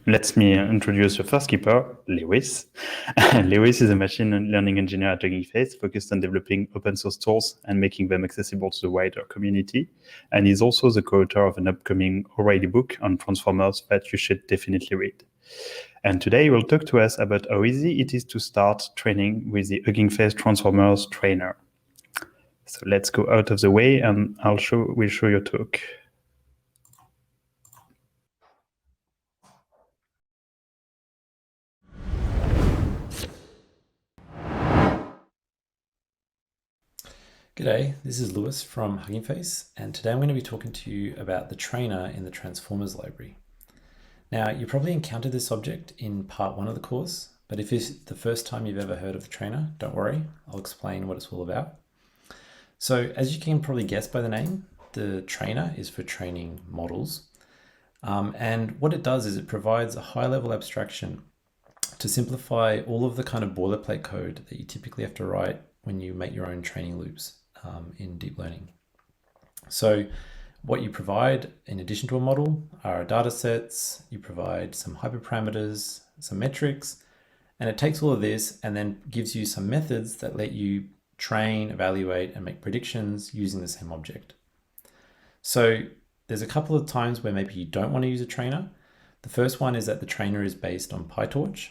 Let me introduce the first keeper, Lewis. Lewis is a machine learning engineer at Tokenizing Data focused on developing open source tools and making them accessible to the wider community. And he's also the co-author of an upcoming O'Reilly book on transformers that you should definitely read. And today he will talk to us about how easy it is to start training with the Hugging Face Transformers trainer. So let's go out of the way and we'll show your talk. G'day, this is Lewis from Hugging Face, and today I'm going to be talking to you about the trainer in the Transformers library. Now, you probably encountered this object in part 1 of the course, but if it's the first time you've ever heard of the trainer, don't worry, I'll explain what it's all about. So, as you can probably guess by the name, the trainer is for training models, and what it does is it provides a high-level abstraction to simplify all of the kind of boilerplate code that you typically have to write when you make your own training loops in deep learning. So what you provide in addition to a model are data sets, you provide some hyperparameters, some metrics, and it takes all of this and then gives you some methods that let you train, evaluate, and make predictions using the same object. So there's a couple of times where maybe you don't want to use a trainer. The first one is that the trainer is based on PyTorch.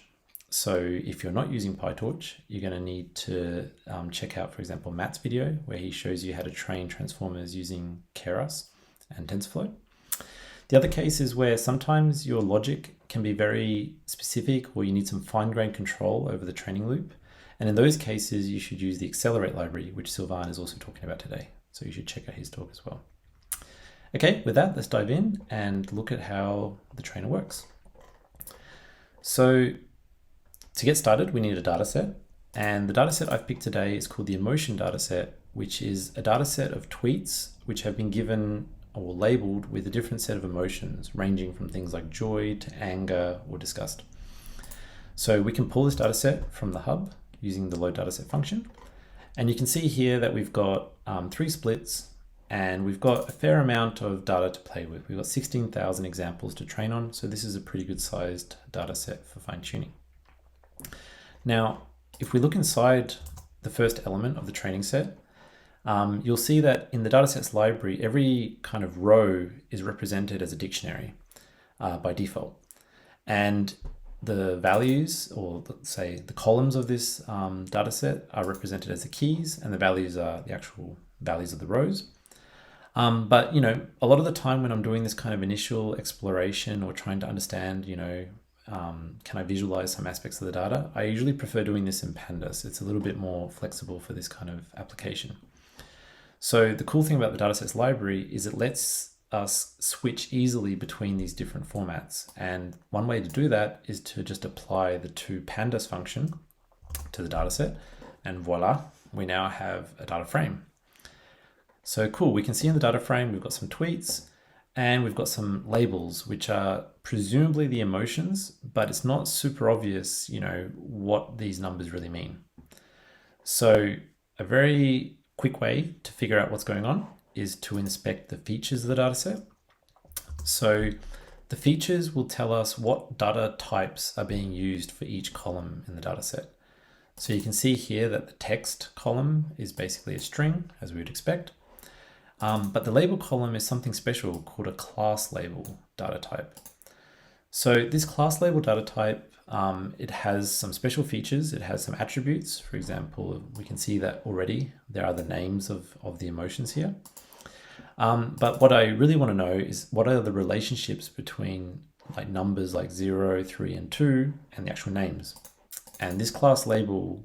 So if you're not using PyTorch, you're going to need to check out, for example, Matt's video where he shows you how to train transformers using Keras and TensorFlow. The other case is where sometimes your logic can be very specific or you need some fine-grained control over the training loop. And in those cases, you should use the Accelerate library, which Sylvain is also talking about today. So you should check out his talk as well. Okay, with that, let's dive in and look at how the trainer works. So to get started, we need a data set. And the data set I've picked today is called the emotion data set, which is a data set of tweets which have been given or labeled with a different set of emotions, ranging from things like joy to anger or disgust. So we can pull this data set from the hub using the load dataset function. And you can see here that we've got 3 splits and we've got a fair amount of data to play with. We've got 16,000 examples to train on. So this is a pretty good sized data set for fine tuning. Now, if we look inside the first element of the training set, you'll see that in the datasets library, every kind of row is represented as a dictionary by default. And the values, or let's say the columns of this dataset are represented as the keys, and the values are the actual values of the rows. But, you know, a lot of the time when I'm doing this kind of initial exploration or trying to understand, can I visualize some aspects of the data? I usually prefer doing this in pandas. It's a little bit more flexible for this kind of application. So the cool thing about the datasets library is it lets us switch easily between these different formats. And one way to do that is to just apply the toPandas function to the dataset, and voila, we now have a data frame. So cool, we can see in the data frame, we've got some tweets, and we've got some labels, which are presumably the emotions, but it's not super obvious, what these numbers really mean. So a very quick way to figure out what's going on is to inspect the features of the dataset. So the features will tell us what data types are being used for each column in the dataset. So you can see here that the text column is basically a string, as we would expect. But the label column is something special called a class label data type. So this class label data type, it has some special features. It has some attributes. For example, we can see that already there are the names of the emotions here. But what I really want to know is what are the relationships between like numbers like 0, 3, and 2 and the actual names. And this class label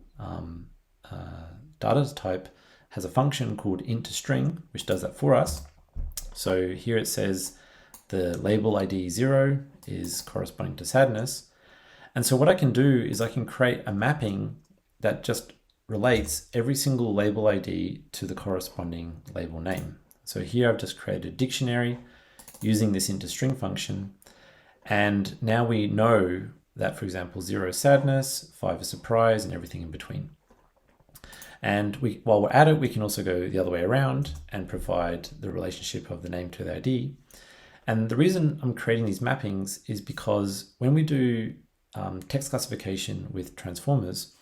data type has a function called int2string, which does that for us. So here it says the label ID 0 is corresponding to sadness. And so what I can do is I can create a mapping that just relates every single label ID to the corresponding label name. So here I've just created a dictionary using this int2string function. And now we know that, for example, 0 is sadness, 5 is surprise, and everything in between. And while we're at it, we can also go the other way around and provide the relationship of the name to the ID. And the reason I'm creating these mappings is because when we do text classification with transformers,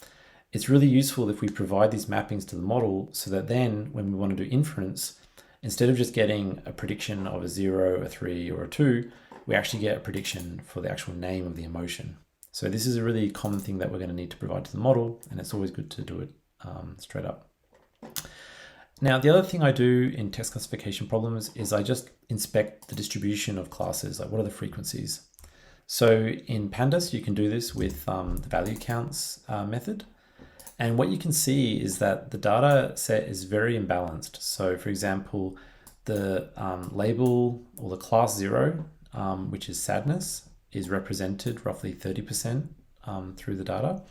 it's really useful if we provide these mappings to the model so that then when we want to do inference, instead of just getting a prediction of a 0, a 3, or a 2, we actually get a prediction for the actual name of the emotion. So this is a really common thing that we're going to need to provide to the model, and it's always good to do it straight up. Now, the other thing I do in text classification problems is I just inspect the distribution of classes, like what are the frequencies. So in Pandas, you can do this with the value counts method. And what you can see is that the data set is very imbalanced. So for example, the label or the class 0, which is sadness, is represented roughly 30% through the data.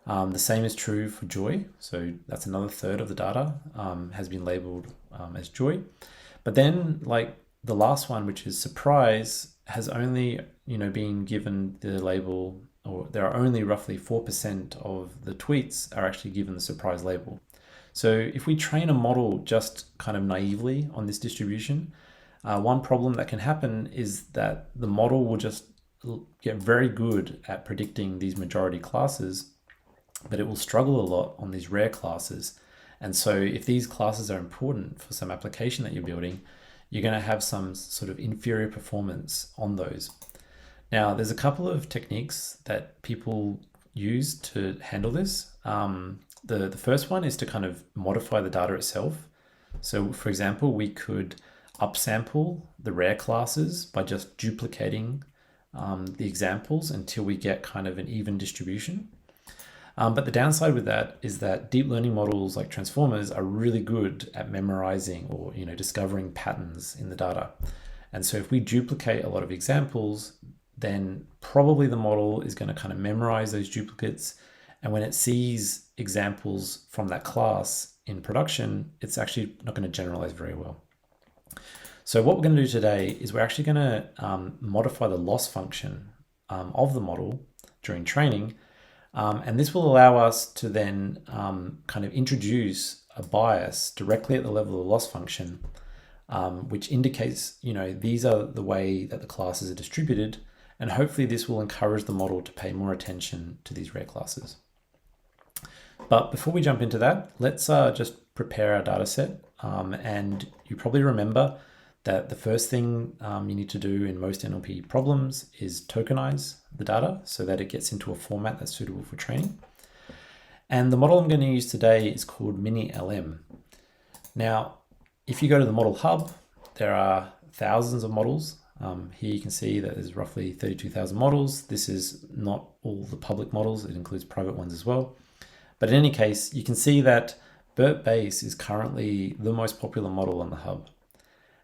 The same is true for joy. So that's another third of the data has been labeled as joy. But then like the last one, which is surprise, has only been given the label, or there are only roughly 4% of the tweets are actually given the surprise label. So if we train a model just kind of naively on this distribution, one problem that can happen is that the model will just get very good at predicting these majority classes, but it will struggle a lot on these rare classes. And so if these classes are important for some application that you're building, you're going to have some sort of inferior performance on those. Now, there's a couple of techniques that people use to handle this. The first one is to kind of modify the data itself. So for example, we could upsample the rare classes by just duplicating the examples until we get kind of an even distribution. But the downside with that is that deep learning models like transformers are really good at memorizing or discovering patterns in the data. And so if we duplicate a lot of examples, then probably the model is going to kind of memorize those duplicates. And when it sees examples from that class in production, it's actually not going to generalize very well. So what we're going to do today is we're actually going to modify the loss function of the model during training. And this will allow us to then kind of introduce a bias directly at the level of the loss function, which indicates, these are the way that the classes are distributed. And hopefully this will encourage the model to pay more attention to these rare classes. But before we jump into that, let's just prepare our data set. And you probably remember that the first thing you need to do in most NLP problems is tokenize the data so that it gets into a format that's suitable for training. And the model I'm going to use today is called Mini-LM. Now, if you go to the model hub, there are thousands of models. Here you can see that there's roughly 32,000 models. This is not all the public models. It includes private ones as well. But in any case, you can see that BERT base is currently the most popular model on the hub.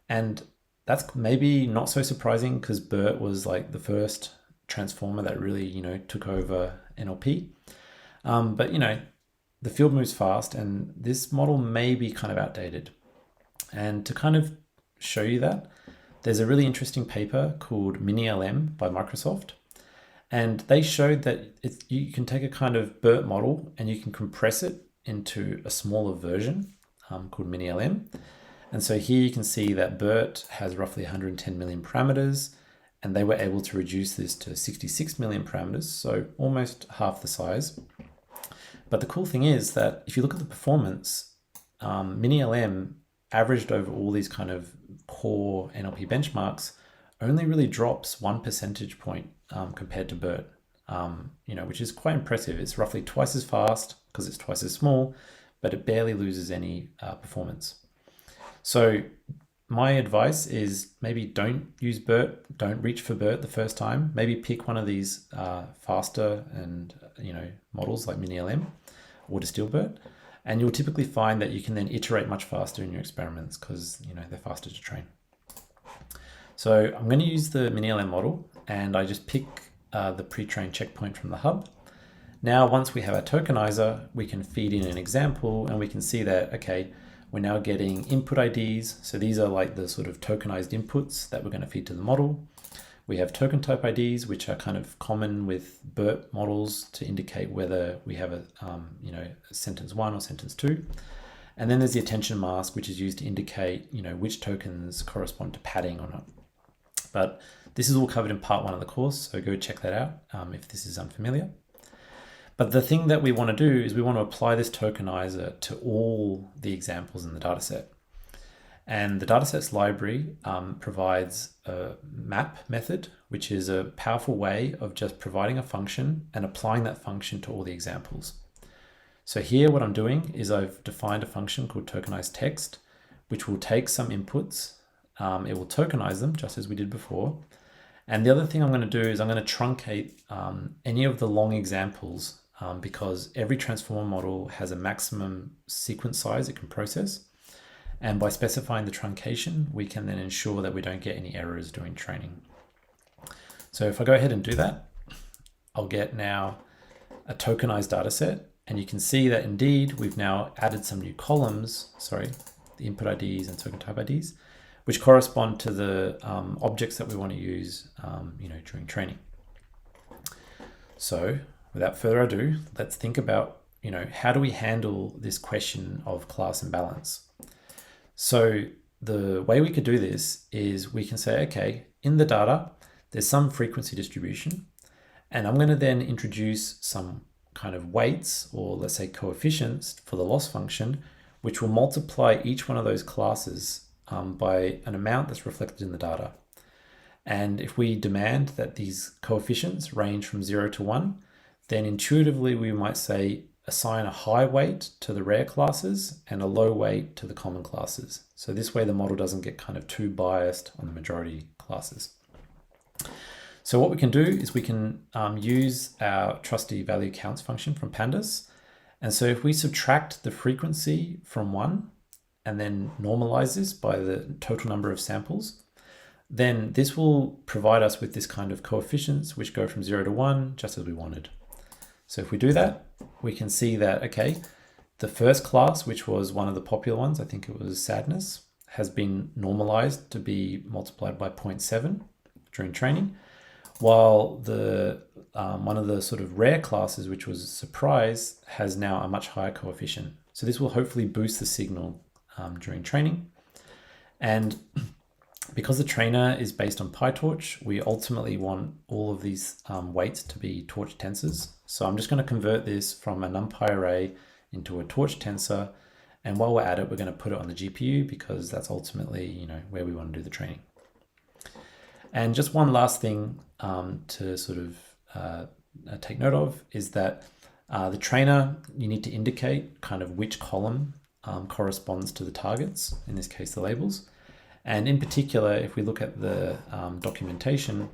And that's maybe not so surprising because BERT was like the first transformer that really, took over NLP. But, the field moves fast and this model may be kind of outdated. And to kind of show you that, there's a really interesting paper called Mini-LM by Microsoft. And they showed that you can take a kind of BERT model and you can compress it into a smaller version called Mini-LM. And so here you can see that BERT has roughly 110 million parameters, and they were able to reduce this to 66 million parameters, so almost half the size. But the cool thing is that if you look at the performance, Mini-LM averaged over all these kind of core NLP benchmarks only really drops 1 percentage point compared to BERT, which is quite impressive. It's roughly twice as fast because it's twice as small, but it barely loses any performance. So my advice is maybe don't use BERT, don't reach for BERT the first time. Maybe pick one of these faster and models like Mini-LM or Distill BERT, and you'll typically find that you can then iterate much faster in your experiments because they're faster to train. So I'm going to use the Mini-LM model, and I just pick the pre-trained checkpoint from the hub. Now, once we have our tokenizer, we can feed in an example, and we can see that we're now getting input IDs. So these are like the sort of tokenized inputs that we're going to feed to the model. We have token type IDs, which are kind of common with BERT models to indicate whether we have a sentence 1 or sentence 2. And then there's the attention mask, which is used to indicate which tokens correspond to padding or not. But this is all covered in part 1 of the course, so go check that out if this is unfamiliar. But the thing that we want to do is we want to apply this tokenizer to all the examples in the dataset. And the datasets library provides a map method, which is a powerful way of just providing a function and applying that function to all the examples. So here what I'm doing is I've defined a function called tokenize text, which will take some inputs. It will tokenize them just as we did before. And the other thing I'm going to do is I'm going to truncate any of the long examples because every transformer model has a maximum sequence size it can process. And by specifying the truncation, we can then ensure that we don't get any errors during training. So if I go ahead and do that, I'll get now a tokenized data set. And you can see that indeed, we've now added some new columns, the input IDs and token type IDs, which correspond to the objects that we want to use during training. So without further ado, let's think about, how do we handle this question of class imbalance? So the way we could do this is we can say, okay, in the data, there's some frequency distribution, and I'm going to then introduce some kind of weights, or let's say coefficients for the loss function, which will multiply each one of those classes by an amount that's reflected in the data. And if we demand that these coefficients range from 0 to 1, then intuitively we might say assign a high weight to the rare classes and a low weight to the common classes. So this way the model doesn't get kind of too biased on the majority classes. So what we can do is we can use our trusty value counts function from pandas. And so if we subtract the frequency from 1 and then normalize this by the total number of samples, then this will provide us with this kind of coefficients which go from 0 to 1, just as we wanted. So if we do that, we can see that, okay, the first class, which was one of the popular ones, I think it was sadness, has been normalized to be multiplied by 0.7 during training, while the one of the sort of rare classes, which was surprise, has now a much higher coefficient. So this will hopefully boost the signal during training. And because the trainer is based on PyTorch, we ultimately want all of these weights to be torch tensors. So I'm just going to convert this from a NumPy array into a torch tensor. And while we're at it, we're going to put it on the GPU because that's ultimately, where we want to do the training. And just one last thing to sort of take note of is that the trainer, you need to indicate kind of which column corresponds to the targets, in this case, the labels. And in particular, if we look at the documentation,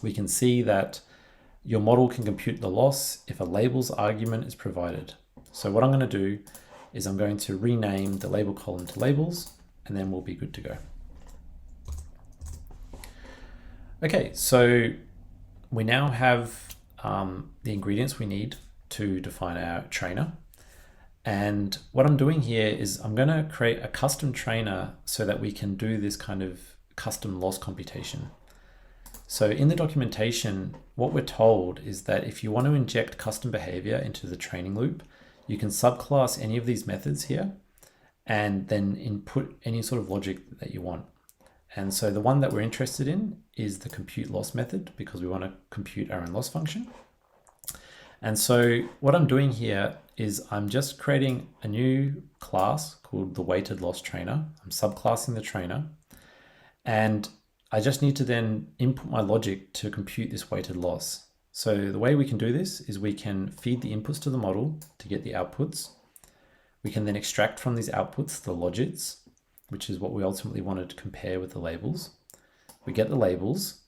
we can see that your model can compute the loss if a labels argument is provided. So what I'm going to do is I'm going to rename the label column to labels, and then we'll be good to go. Okay, so we now have the ingredients we need to define our trainer. And what I'm doing here is I'm going to create a custom trainer so that we can do this kind of custom loss computation. So in the documentation, what we're told is that if you want to inject custom behavior into the training loop, you can subclass any of these methods here and then input any sort of logic that you want. And so the one that we're interested in is the compute loss method because we want to compute our own loss function. And so what I'm doing here is I'm just creating a new class called the weighted loss trainer. I'm subclassing the trainer, and I just need to then input my logic to compute this weighted loss. So the way we can do this is we can feed the inputs to the model to get the outputs. We can then extract from these outputs the logits, which is what we ultimately wanted to compare with the labels. We get the labels.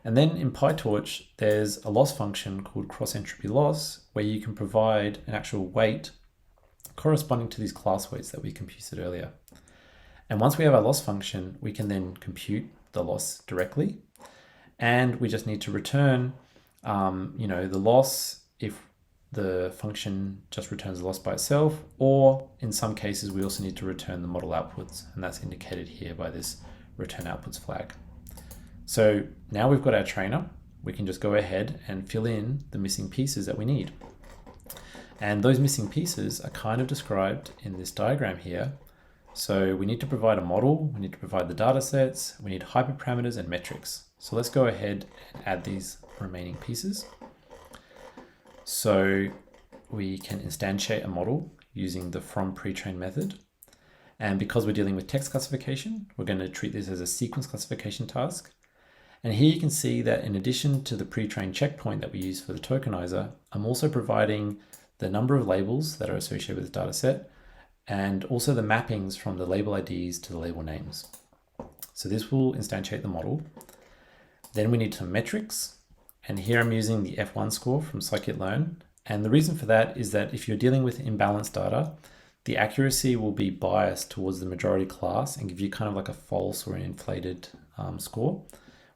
And then in PyTorch, there's a loss function called cross entropy loss, where you can provide an actual weight corresponding to these class weights that we computed earlier. And once we have our loss function, we can then compute the loss directly. And we just need to return, the loss if the function just returns the loss by itself, or in some cases, we also need to return the model outputs. And that's indicated here by this return outputs flag. So now we've got our trainer, we can just go ahead and fill in the missing pieces that we need. And those missing pieces are kind of described in this diagram here, So we need to provide a model, we need to provide the data sets, we need hyperparameters and metrics. So let's go ahead and add these remaining pieces. So we can instantiate a model using the from pre-train method. And because we're dealing with text classification, we're going to treat this as a sequence classification task. And here you can see that in addition to the pre-trained checkpoint that we use for the tokenizer, I'm also providing the number of labels that are associated with the data set and also the mappings from the label IDs to the label names. So this will instantiate the model. Then we need some metrics. And here I'm using the F1 score from scikit-learn. And the reason for that is that if you're dealing with imbalanced data, the accuracy will be biased towards the majority class and give you kind of like a false or an inflated score.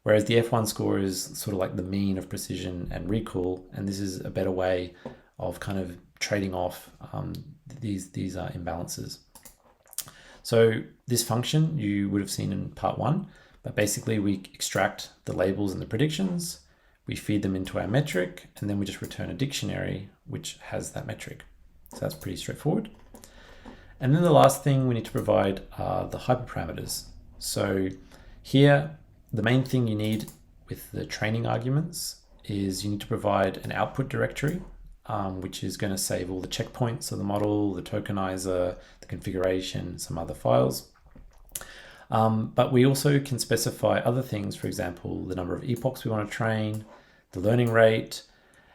Whereas the F1 score is sort of like the mean of precision and recall, and this is a better way of kind of trading off these imbalances. So this function you would have seen in part 1, but basically we extract the labels and the predictions, we feed them into our metric, and then we just return a dictionary which has that metric. So that's pretty straightforward. And then the last thing we need to provide are the hyperparameters. So here, the main thing you need with the training arguments is you need to provide an output directory, which is going to save all the checkpoints of the model, the tokenizer, the configuration, some other files. But we also can specify other things, for example, the number of epochs we want to train, the learning rate.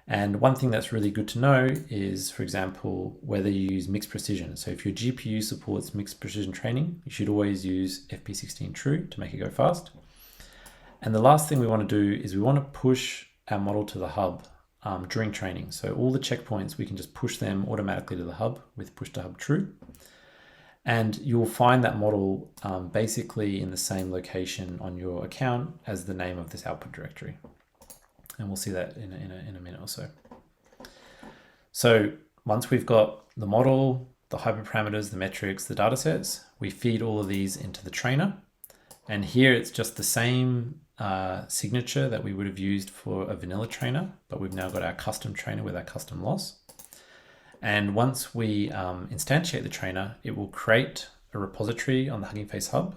And one thing that's really good to know is, for example, whether you use mixed precision. So if your GPU supports mixed precision training, you should always use FP16 true to make it go fast. And the last thing we want to do is we want to push our model to the hub during training. So all the checkpoints, we can just push them automatically to the hub with push to hub true. And you'll find that model basically in the same location on your account as the name of this output directory. And we'll see that in a minute or so. So once we've got the model, the hyperparameters, the metrics, the data sets, we feed all of these into the trainer. And here it's just the same signature that we would have used for a vanilla trainer, but we've now got our custom trainer with our custom loss. And once we instantiate the trainer, it will create a repository on the Hugging Face hub.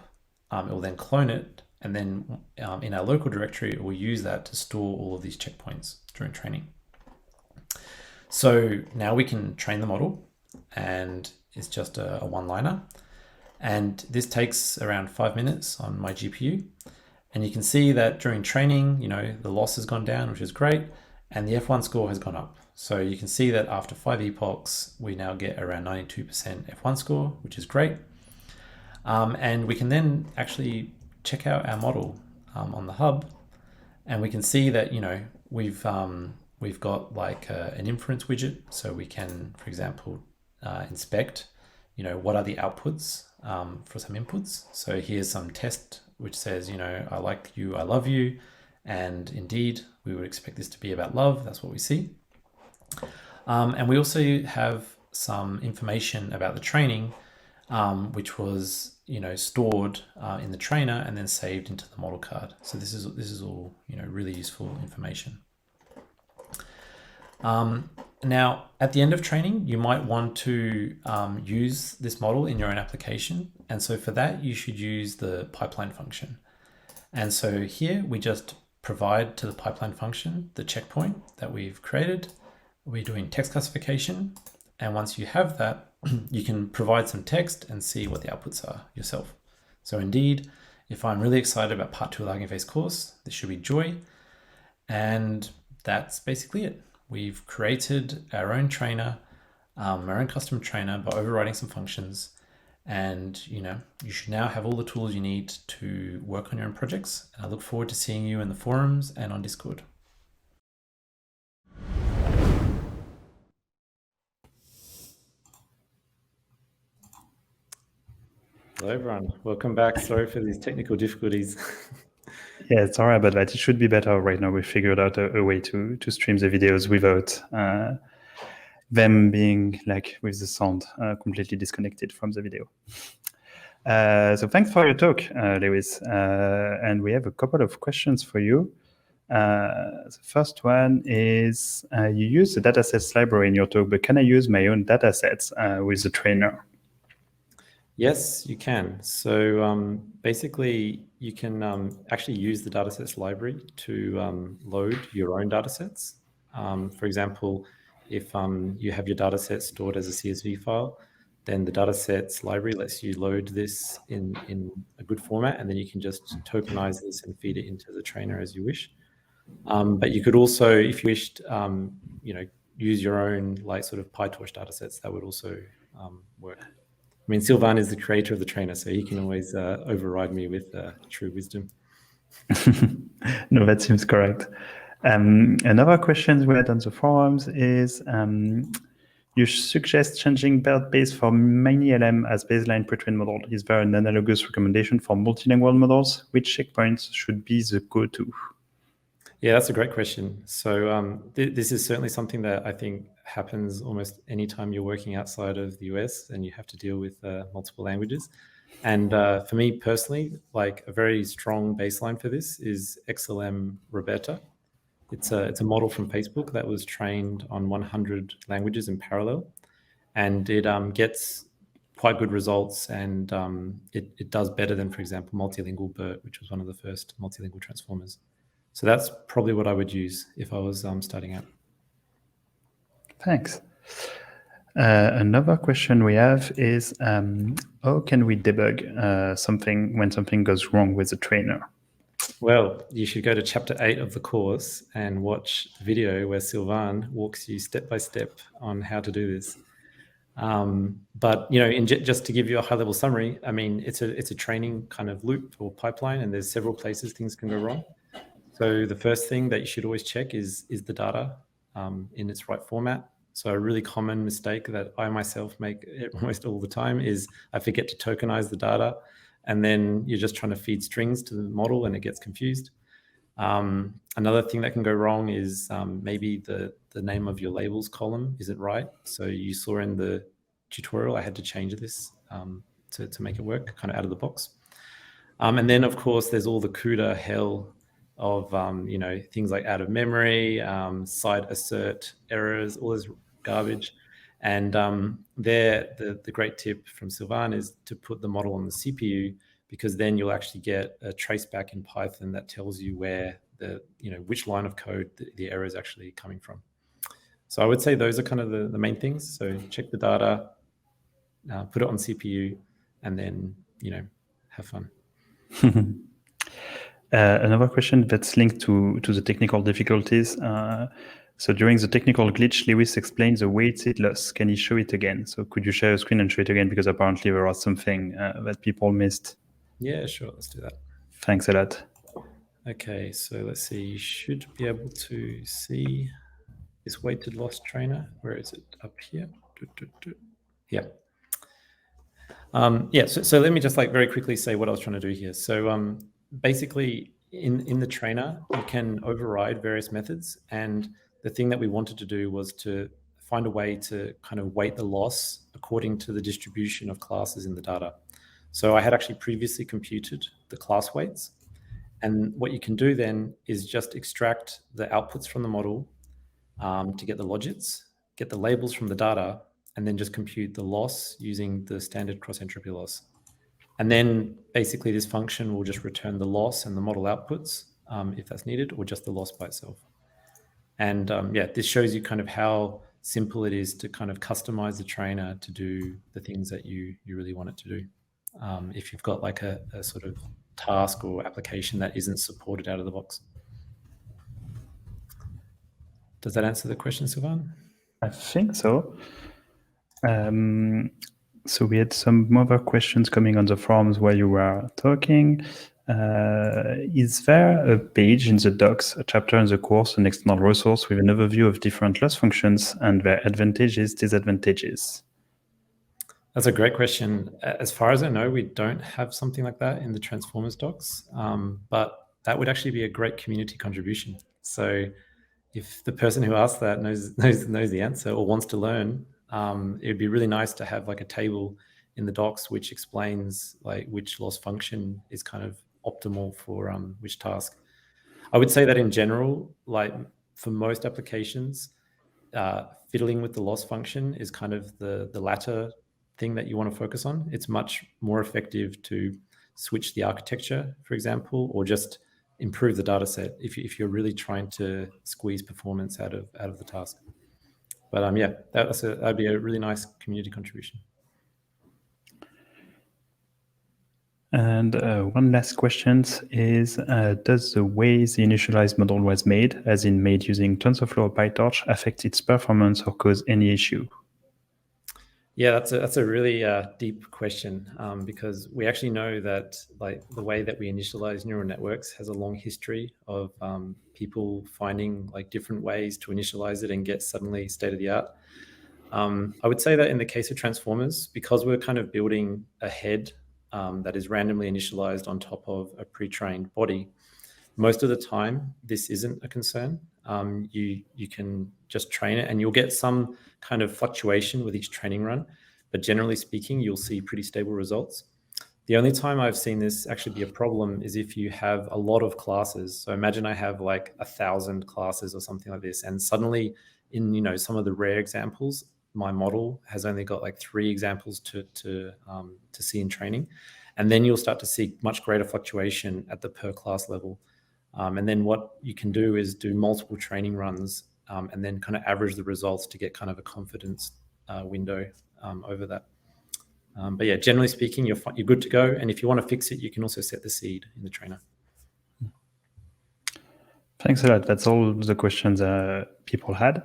It will then clone it, and then in our local directory, it will use that to store all of these checkpoints during training. So now we can train the model, and it's just a one-liner. And this takes around 5 minutes on my GPU. And you can see that during training, the loss has gone down, which is great. And the F1 score has gone up. So you can see that after 5 epochs, we now get around 92% F1 score, which is great. And we can then actually check out our model on the hub. And we can see that, we've got like an inference widget. So we can, for example, inspect, what are the outputs for some inputs. So here's some test which says, I like you, I love you. And indeed, we would expect this to be about love. That's what we see. And we also have some information about the training, which was, stored in the trainer and then saved into the model card. So this is all, really useful information. Now, at the end of training, you might want to use this model in your own application. And so for that, you should use the pipeline function. And so here we just provide to the pipeline function the checkpoint that we've created. We're doing text classification. And once you have that, you can provide some text and see what the outputs are yourself. So indeed, if I'm really excited about part 2 of the Hugging Face course, this should be joy. And that's basically it. We've created our own trainer, our own custom trainer by overriding some functions. And, you should now have all the tools you need to work on your own projects. And I look forward to seeing you in the forums and on Discord. Hello, everyone. Welcome back. Sorry for these technical difficulties. Yeah, it's all right, but it should be better right now. We figured out a way to stream the videos without them being with the sound completely disconnected from the video. So thanks for your talk, Lewis. And we have a couple of questions for you. The first one is, you use the datasets library in your talk, but can I use my own datasets with the trainer? Yes, you can. So basically, you can actually use the datasets library to load your own datasets. For example, if you have your dataset stored as a CSV file, then the datasets library lets you load this in a good format, and then you can just tokenize this and feed it into the trainer as you wish. But you could also, if you wished, use your own like sort of PyTorch datasets. That would also work. I mean, Sylvan is the creator of the trainer, so he can always override me with true wisdom. No, that seems correct. Another question we had on the forums is you suggest changing BERT base for mini-LM as baseline pre-trained model. Is there an analogous recommendation for multilingual models? Which checkpoints should be the go-to? Yeah, that's a great question. So this is certainly something that I think happens almost anytime you're working outside of the US and you have to deal with multiple languages. And for me personally, like a very strong baseline for this is XLM Roberta. It's a model from Facebook that was trained on 100 languages in parallel, and it gets quite good results, and it does better than, for example, multilingual BERT, which was one of the first multilingual transformers. So that's probably what I would use if I was starting out. Thanks. Another question we have is how can we debug something when something goes wrong with the trainer? Well, you should go to chapter 8 of the course and watch the video where Sylvain walks you step by step on how to do this. But just to give you a high-level summary, I mean, it's a training kind of loop or pipeline, and there's several places things can go wrong. So the first thing that you should always check is the data in its right format. So a really common mistake that I myself make almost all the time is I forget to tokenize the data, and then you're just trying to feed strings to the model and it gets confused. Another thing that can go wrong is maybe the name of your labels column isn't right. So you saw in the tutorial, I had to change this to make it work kind of out of the box. And then, of course, there's all the CUDA hell of things like out of memory, side assert errors, all this garbage. And the great tip from Sylvain is to put the model on the CPU, because then you'll actually get a traceback in Python that tells you where which line of code the error is actually coming from. So I would say those are kind of the main things. So check the data, put it on CPU, and then have fun. Another question that's linked to the technical difficulties. So during the technical glitch, Lewis explained the weighted loss. Can you show it again? So could you share your screen and show it again? Because apparently there was something that people missed. Yeah, sure. Let's do that. Thanks a lot. Okay, so let's see. You should be able to see this weighted loss trainer. Where is it? Up here. Yeah. So let me just very quickly say what I was trying to do here. So basically, in the trainer, you can override various methods. And the thing that we wanted to do was to find a way to kind of weight the loss according to the distribution of classes in the data. So I had actually previously computed the class weights. And what you can do then is just extract the outputs from the model to get the logits, get the labels from the data, and then just compute the loss using the standard cross-entropy loss. And then basically this function will just return the loss and the model outputs if that's needed, or just the loss by itself. And this shows you kind of how simple it is to kind of customize the trainer to do the things that you really want it to do. If you've got like a sort of task or application that isn't supported out of the box. Does that answer the question, Sylvain? I think so. So we had some other questions coming on the forums while you were talking. Is there a page in the docs, a chapter in the course, an external resource with an overview of different loss functions and their advantages, disadvantages? That's a great question. As far as I know, we don't have something like that in the Transformers docs, but that would actually be a great community contribution. So if the person who asked that knows the answer or wants to learn, it would be really nice to have like a table in the docs which explains like which loss function is kind of optimal for which task. I would say that in general, like for most applications, fiddling with the loss function is kind of the latter thing that you want to focus on. It's much more effective to switch the architecture, for example, or just improve the data set if you're really trying to squeeze performance out of the task. But yeah, that'd be a really nice community contribution. And one last question is, does the way the initialized model was made, as in made using TensorFlow or PyTorch, affect its performance or cause any issue? Yeah, that's a really deep question, because we actually know that like the way that we initialize neural networks has a long history of people finding like different ways to initialize it and get suddenly state of the art. I would say that in the case of transformers, because we're kind of building a head that is randomly initialized on top of a pre-trained body, most of the time this isn't a concern. You can just train it and you'll get some kind of fluctuation with each training run, but generally speaking, you'll see pretty stable results. The only time I've seen this actually be a problem is if you have a lot of classes. So imagine I have like 1,000 classes or something like this, and suddenly in some of the rare examples, my model has only got like 3 examples to see in training, and then you'll start to see much greater fluctuation at the per class level. And then what you can do is do multiple training runs and then kind of average the results to get kind of a confidence window over that. But yeah, generally speaking, you're good to go. And if you want to fix it, you can also set the seed in the trainer. Thanks a lot. That's all the questions people had.